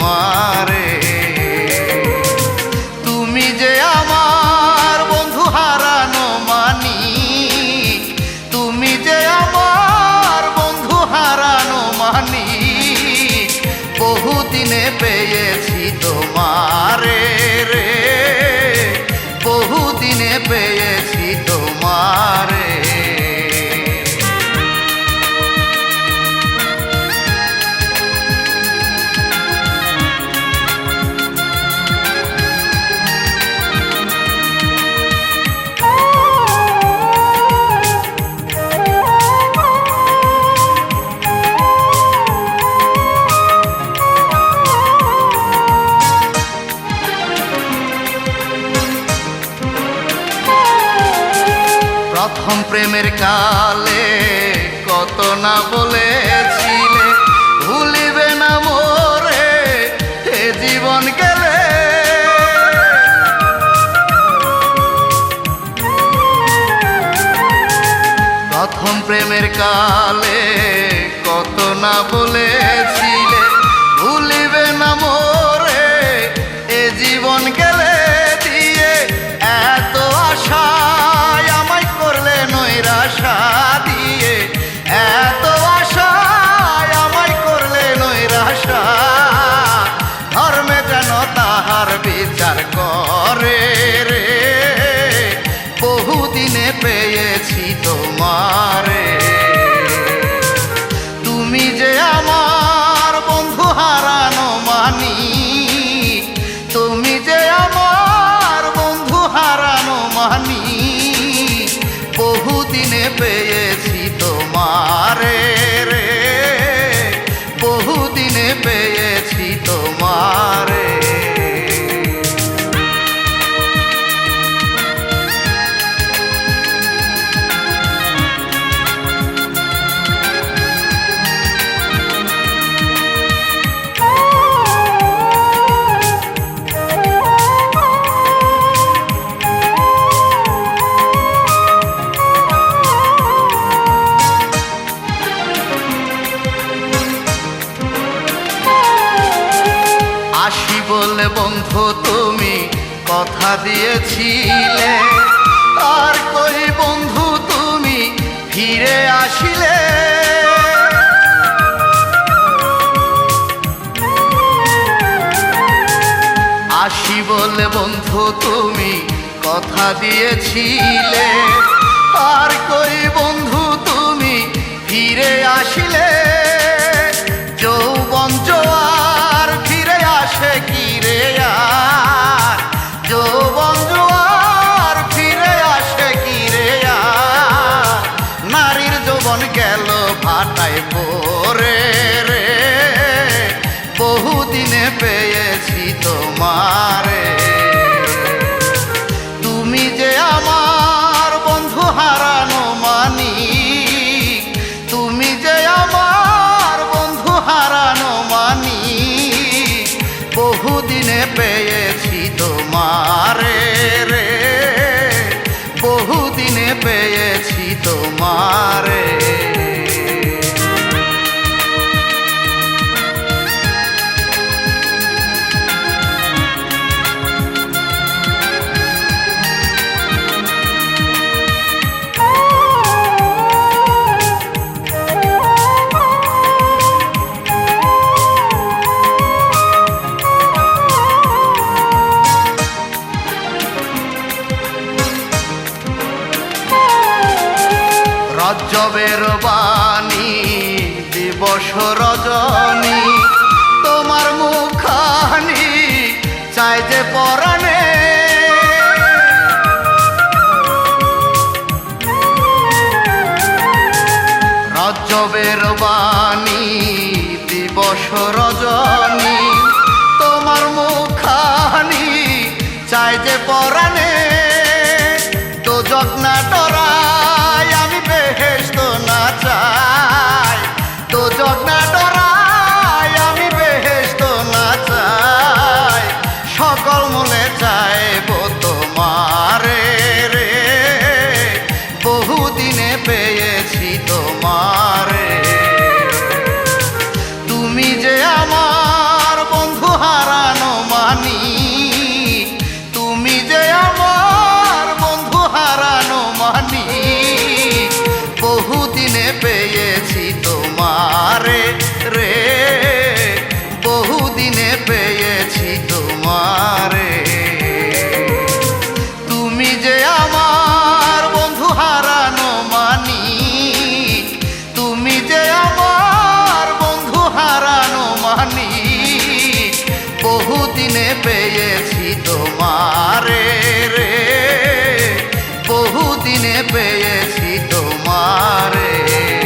তোমারে। তুমি যে আমার বন্ধু হারানো মানিক, তুমি যে আমার বন্ধু হারানো মানিক, বহুদিনে পেয়েছি তোমারে রে, বহুদিনে পেয়েছি তোমারে। প্রথম প্রেমের কালে কত না বলেছিলে, ভুলিবে না মোরে এ জীবন গেলে। প্রথম প্রেমের কালে কত না বলেছিলে, ভুলিবে না মোরে এ জীবন গেলে। দিয়ে এত আশা নৈরাশা দিয়ে, এত আশায় আমায় করলে নৈরাশা, ধর্মে যেন তাহার বিচার করে রে, বহুদিনে পেয়েছি তোমারে। তুমি যে আমার বন্ধু হারানো মানিক, তুমি যে আমার বন্ধু হারানো মানিক, বহুদিনে পেয়েছি তোমারে রে, বহুদিনে পেয়েছি তোমারে। আসি বলে বন্ধু তুমি কথা দিয়েছিলে, আর কই বন্ধু তুমি ফিরে আসিলে। আসি বলে বন্ধু তুমি কথা দিয়েছিলে, আর কই বন্ধু তুমি ফিরে আসিলে। যৌবন জোয়ার ফিরে আসে কি রে আর, যৌবন জোয়ার ফিরে আসে কি রে আর, নারীর যৌবন গেল ভাটায় পড়ে রে, বহুদিনে পেয়েছি তোমারে। তুমি যে আমার বন্ধু হারানো মানিক, তুমি যে আমার বন্ধু হারানো মানিক, বহুদিনে পেয়েছি তোমারে রে, বহুদিনে পেয়েছি তোমারে। রজবের বাণী দিবস রজনী, তোমার মুখানি চাই যে পরাণে। রজবের বাণী দিবস রজনী, তোমার মুখানি চাই যে পরাণে। দোজক না ডরায় আমি বেহেশত না চাই, দোজক না ডরায় আমি বেহেশত না চাই, সকল মনে চাইব তোমারে রে, বহুদিনে পেয়েছি তোমারে। তুমি যে আমার বন্ধু পানি বহুদিনে পেয়েছি তোমারে রে, বহুদিনে পেয়েছি তোমারে।